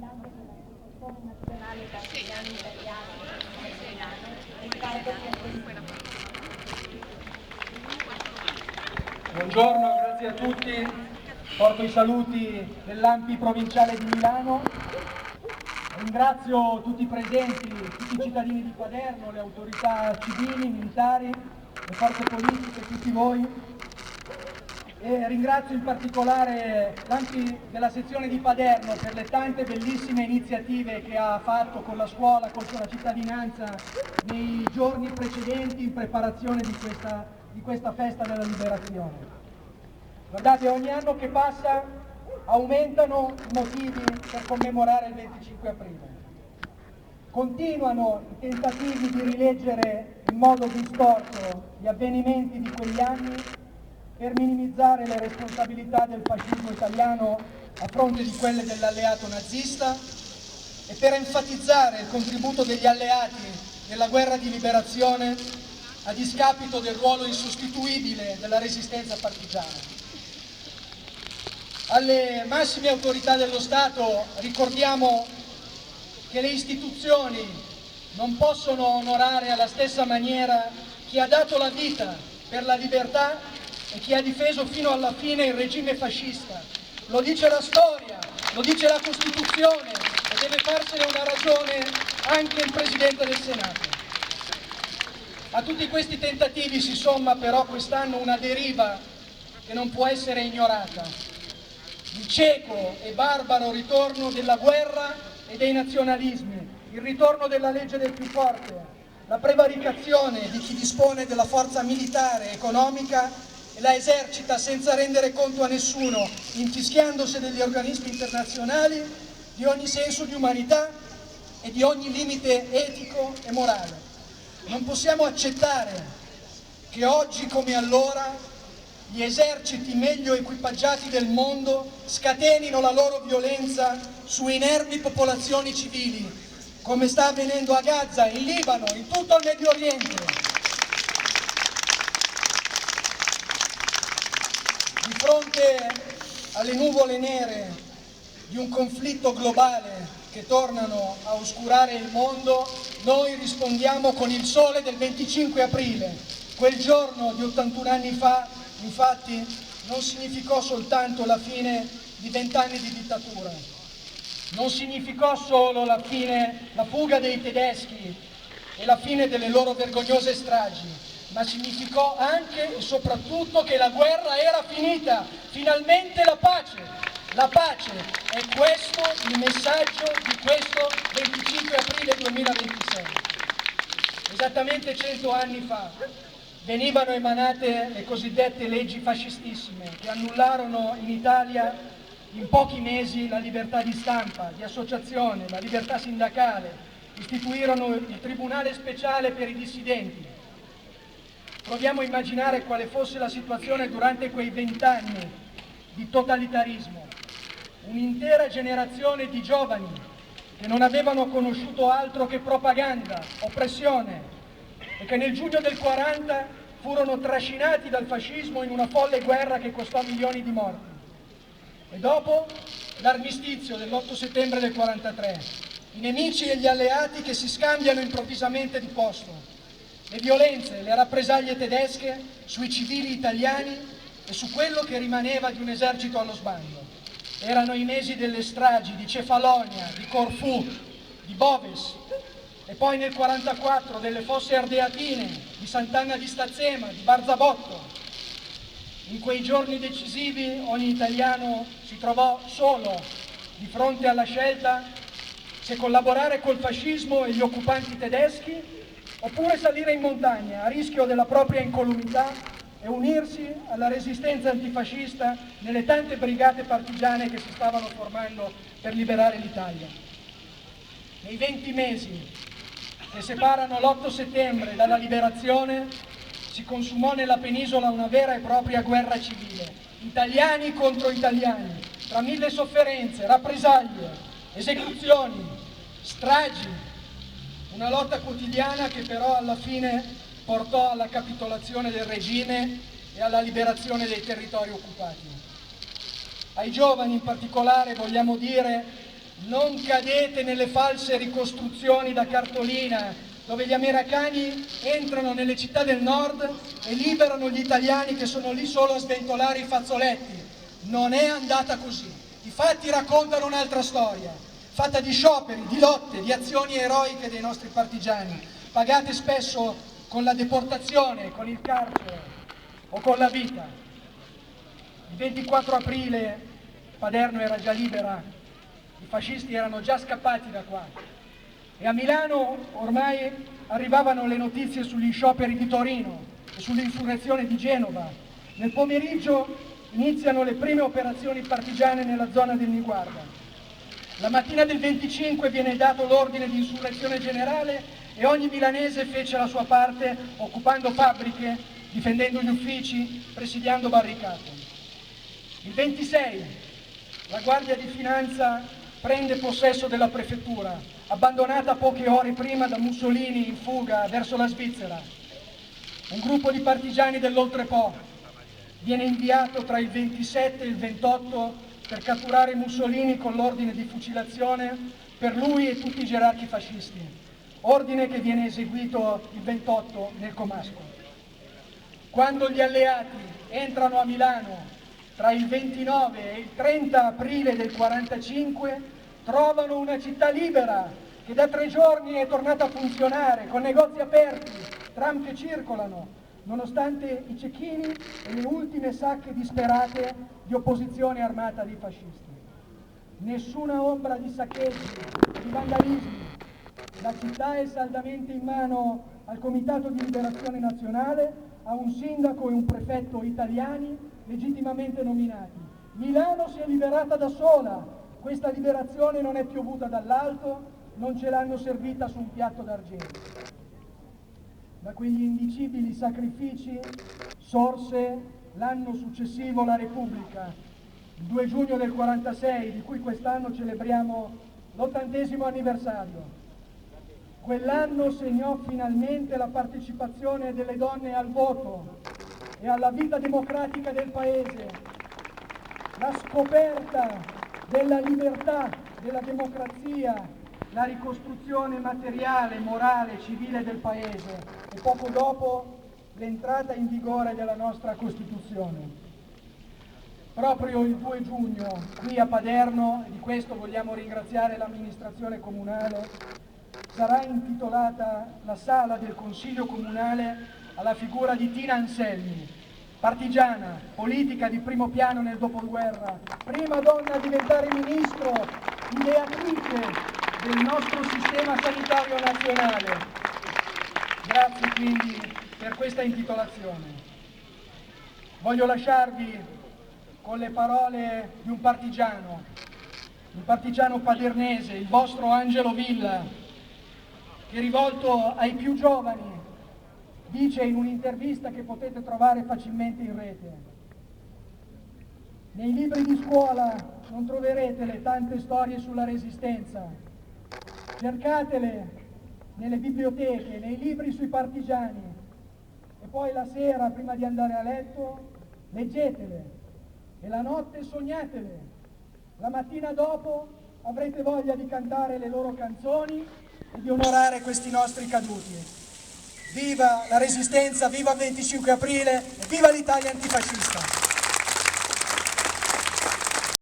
rappresentante dell'Associazione Nazionale Partigiani Italiani di Milano, Riccardo Piantini. Buongiorno, grazie a tutti. Porto i saluti dell'ANPI provinciale di Milano. Ringrazio tutti i presenti, tutti i cittadini di Quaderno, le autorità civili, militari, le forze politiche, tutti voi. E ringrazio in particolare l'ANPI della sezione di Paderno per le tante bellissime iniziative che ha fatto con la scuola, con la cittadinanza nei giorni precedenti in preparazione di questa festa della liberazione. Guardate, ogni anno che passa aumentano i motivi per commemorare il 25 aprile. Continuano i tentativi di rileggere in modo distorto gli avvenimenti di quegli anni per minimizzare le responsabilità del fascismo italiano a fronte di quelle dell'alleato nazista e per enfatizzare il contributo degli alleati nella guerra di liberazione a discapito del ruolo insostituibile della resistenza partigiana. Alle massime autorità dello Stato ricordiamo che le istituzioni non possono onorare alla stessa maniera chi ha dato la vita per la libertà e chi ha difeso fino alla fine il regime fascista. Lo dice la storia, lo dice la Costituzione e deve farsene una ragione anche il Presidente del Senato. A tutti questi tentativi si somma però quest'anno una deriva che non può essere ignorata. Il cieco e barbaro ritorno della guerra e dei nazionalismi, il ritorno della legge del più forte, la prevaricazione di chi dispone della forza militare, economica e la esercita senza rendere conto a nessuno, infischiandosi degli organismi internazionali, di ogni senso di umanità e di ogni limite etico e morale. Non possiamo accettare che oggi come allora gli eserciti meglio equipaggiati del mondo scatenino la loro violenza su inermi popolazioni civili, come sta avvenendo a Gaza, in Libano, in tutto il Medio Oriente. Di fronte alle nuvole nere di un conflitto globale che tornano a oscurare il mondo, noi rispondiamo con il sole del 25 aprile. Quel giorno di 81 anni fa, infatti, non significò soltanto la fine di 20 anni di dittatura, non significò solo la fuga dei tedeschi e la fine delle loro vergognose stragi, ma significò anche e soprattutto che la guerra era finita, finalmente la pace. La pace è questo il messaggio di questo 25 aprile 2026. Esattamente 100 anni fa venivano emanate le cosiddette leggi fascistissime che annullarono in Italia in pochi mesi la libertà di stampa, di associazione, la libertà sindacale, istituirono il Tribunale speciale per i dissidenti. Proviamo a immaginare quale fosse la situazione durante quei 20 anni di totalitarismo. Un'intera generazione di giovani che non avevano conosciuto altro che propaganda, oppressione, e che nel giugno del 40 furono trascinati dal fascismo in una folle guerra che costò milioni di morti. E dopo l'armistizio dell'8 settembre del 43, i nemici e gli alleati che si scambiano improvvisamente di posto, le violenze, le rappresaglie tedesche sui civili italiani e su quello che rimaneva di un esercito allo sbando. Erano i mesi delle stragi di Cefalonia, di Corfù, di Boves, e poi nel 1944 delle fosse ardeatine, di Sant'Anna di Stazzema, di Barzabotto. In quei giorni decisivi ogni italiano si trovò solo di fronte alla scelta se collaborare col fascismo e gli occupanti tedeschi oppure salire in montagna a rischio della propria incolumità e unirsi alla resistenza antifascista nelle tante brigate partigiane che si stavano formando per liberare l'Italia. Nei 20 mesi che separano l'8 settembre dalla liberazione si consumò nella penisola una vera e propria guerra civile, italiani contro italiani, tra mille sofferenze, rappresaglie, esecuzioni, stragi, una lotta quotidiana che però alla fine portò alla capitolazione del regime e alla liberazione dei territori occupati. Ai giovani in particolare vogliamo dire Non cadete nelle false ricostruzioni da cartolina, dove gli americani entrano nelle città del nord e liberano gli italiani che sono lì solo a sventolare i fazzoletti. Non è andata così. I fatti raccontano un'altra storia, fatta di scioperi, di lotte, di azioni eroiche dei nostri partigiani, pagate spesso con la deportazione, con il carcere o con la vita. Il 24 aprile Paderno era già libera, i fascisti erano già scappati da qua e a Milano ormai arrivavano le notizie sugli scioperi di Torino e sull'insurrezione di Genova. Nel pomeriggio iniziano le prime operazioni partigiane nella zona del Niguarda. La mattina del 25 viene dato l'ordine di insurrezione generale e ogni milanese fece la sua parte, occupando fabbriche, difendendo gli uffici, presidiando barricate. Il 26 la Guardia di Finanza prende possesso della prefettura, abbandonata poche ore prima da Mussolini in fuga verso la Svizzera. Un gruppo di partigiani dell'Oltrepo viene inviato tra il 27 e il 28 per catturare Mussolini con l'ordine di fucilazione per lui e tutti i gerarchi fascisti, ordine che viene eseguito il 28 nel Comasco. Quando gli alleati entrano a Milano tra il 29 e il 30 aprile del 45, trovano una città libera che da 3 giorni è tornata a funzionare, con negozi aperti, tram che circolano, nonostante i cecchini e le ultime sacche disperate di opposizione armata dei fascisti. Nessuna ombra di saccheggi, di vandalismi. La città è saldamente in mano al Comitato di Liberazione Nazionale, a un sindaco e un prefetto italiani legittimamente nominati. Milano si è liberata da sola, questa liberazione non è piovuta dall'alto, non ce l'hanno servita su un piatto d'argento. Da quegli indicibili sacrifici sorse l'anno successivo la Repubblica, il 2 giugno del 46, di cui quest'anno celebriamo l'80° anniversario. Quell'anno segnò finalmente la partecipazione delle donne al voto e alla vita democratica del Paese, la scoperta della libertà, della democrazia, la ricostruzione materiale, morale, civile del Paese e poco dopo l'entrata in vigore della nostra Costituzione. Proprio il 2 giugno, qui a Paderno, e di questo vogliamo ringraziare l'amministrazione comunale, sarà intitolata la sala del Consiglio Comunale alla figura di Tina Anselmi, partigiana, politica di primo piano nel dopoguerra, prima donna a diventare ministro, ideatrice del nostro sistema sanitario nazionale. Grazie quindi per questa intitolazione. Voglio lasciarvi con le parole di un partigiano padernese, il vostro Angelo Villa, che rivolto ai più giovani dice in un'intervista che potete trovare facilmente in rete: nei libri di scuola non troverete le tante storie sulla Resistenza, cercatele nelle biblioteche, nei libri sui partigiani e poi la sera prima di andare a letto leggetele e la notte sognatele. La mattina dopo avrete voglia di cantare le loro canzoni e di onorare questi nostri caduti. Viva la Resistenza, viva il 25 aprile e viva l'Italia antifascista!